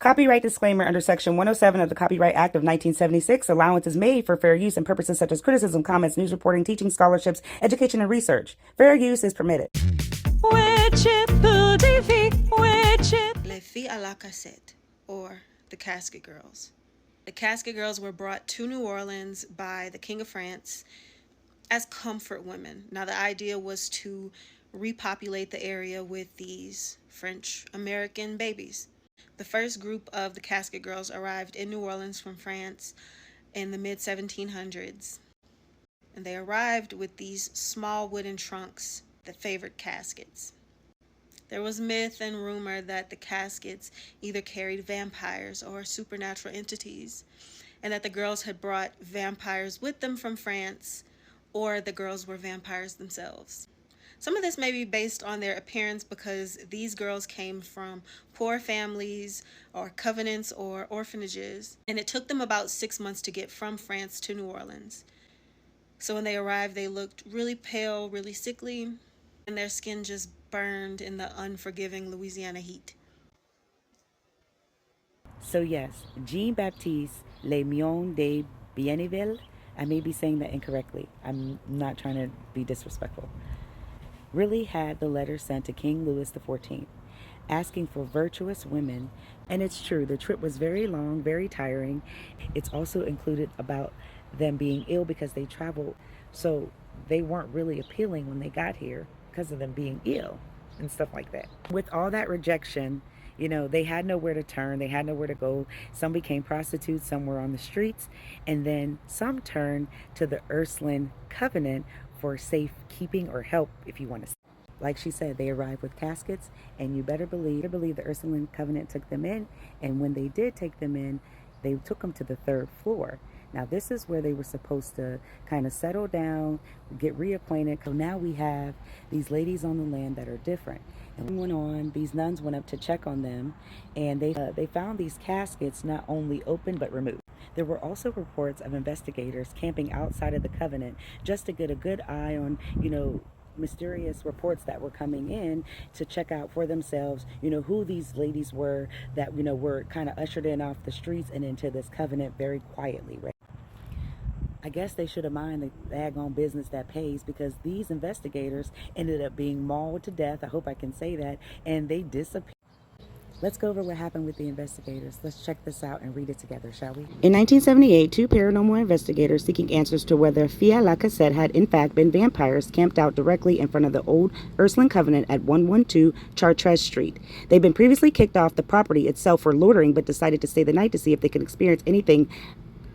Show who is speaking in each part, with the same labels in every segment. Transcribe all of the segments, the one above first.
Speaker 1: Copyright disclaimer under Section 107 of the Copyright Act of 1976. Allowance is made for fair use in purposes such as criticism, comments, news reporting, teaching, scholarships, education, and research. Fair use is permitted.
Speaker 2: Les Filles à la Cassette, or the Casket Girls. The Casket Girls were brought to New Orleans by the King of France as comfort women. Now, the idea was to repopulate the area with these French-American babies. The first group of the Casket Girls arrived in New Orleans from France in the mid-1700s. And they arrived with these small wooden trunks that favored caskets. There was myth and rumor that the caskets either carried vampires or supernatural entities, and that the girls had brought vampires with them from France, or the girls were vampires themselves. Some of this may be based on their appearance because these girls came from poor families or convents or orphanages, and it took them about 6 months to get from France to New Orleans. So when they arrived, they looked really pale, really sickly, and their skin just burned in the unforgiving Louisiana heat.
Speaker 1: So yes, Jean-Baptiste Lémion de Bienville, I may be saying that incorrectly, I'm not trying to be disrespectful, really had the letter sent to King Louis XIV, asking for virtuous women. And it's true, the trip was very long, very tiring. It's also included about them being ill because they traveled, so they weren't really appealing when they got here because of them being ill and stuff like that. With all that rejection, you know, they had nowhere to turn, they had nowhere to go. Some became prostitutes, some were on the streets, and then some turned to the Ursuline convent for safekeeping or help, if you want to say. Like she said, they arrived with caskets, and you better believe the Ursuline convent took them in, and when they did take them in, they took them to the 3rd floor. Now this is where they were supposed to kind of settle down, get reacquainted. So now we have these ladies on the land that are different. And went on, these nuns went up to check on them, and they found these caskets not only open but removed. There were also reports of investigators camping outside of the convent just to get a good eye on, you know, mysterious reports that were coming in to check out for themselves, you know, who these ladies were that, you know, were kind of ushered in off the streets and into this convent very quietly, right? I guess they should have minded the daggone business that pays, because these investigators ended up being mauled to death. I hope I can say that. And they disappeared. Let's go over what happened with the investigators. Let's check this out and read it together, shall we? In 1978, 2 paranormal investigators seeking answers to whether Filles à la Cassette had in fact been vampires camped out directly in front of the old Ursuline convent at 112 Chartres Street. They'd been previously kicked off the property itself for loitering, but decided to stay the night to see if they could experience anything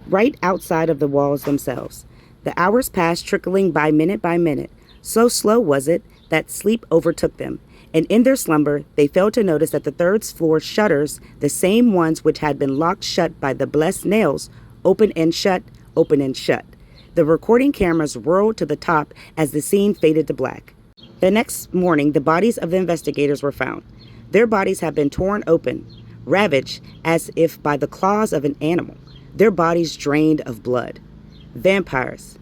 Speaker 1: right outside of the walls themselves. The hours passed, trickling by minute. So slow was it that sleep overtook them, and in their slumber they failed to notice that the 3rd floor shutters, the same ones which had been locked shut by the blessed nails, open and shut. The recording cameras whirled to the top as the scene faded to black. The next morning, the bodies of the investigators were found. Their bodies had been torn open, ravaged as if by the claws of an animal. Their bodies drained of blood. Vampires.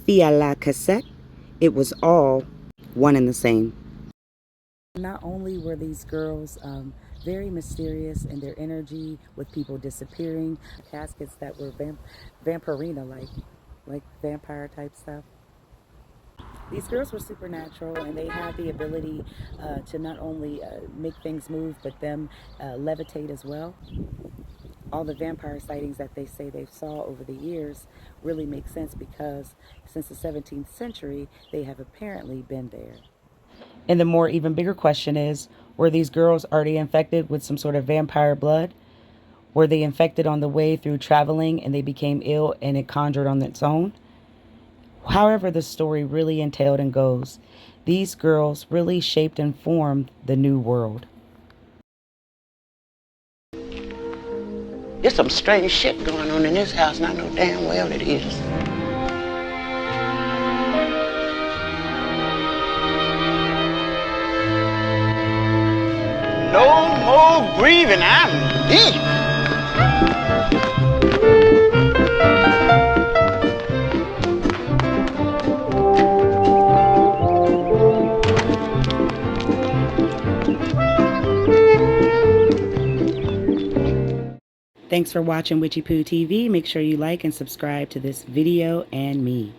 Speaker 1: Filles à la Cassette. It was all one and the same. Not only were these girls very mysterious in their energy, with people disappearing, caskets that were vampirina, like vampire type stuff. These girls were supernatural, and they had the ability to not only make things move, but them levitate as well. All the vampire sightings that they say they saw over the years really make sense, because since the 17th century, they have apparently been there. And the more even bigger question is, were these girls already infected with some sort of vampire blood? Were they infected on the way through traveling and they became ill and it conjured on its own? However the story really entailed and goes, these girls really shaped and formed the new world.
Speaker 3: There's some strange shit going on in this house, and I know damn well it is. No more grieving, I'm deep.
Speaker 1: Thanks for watching Witchy Poo TV. Make sure you like and subscribe to this video and me.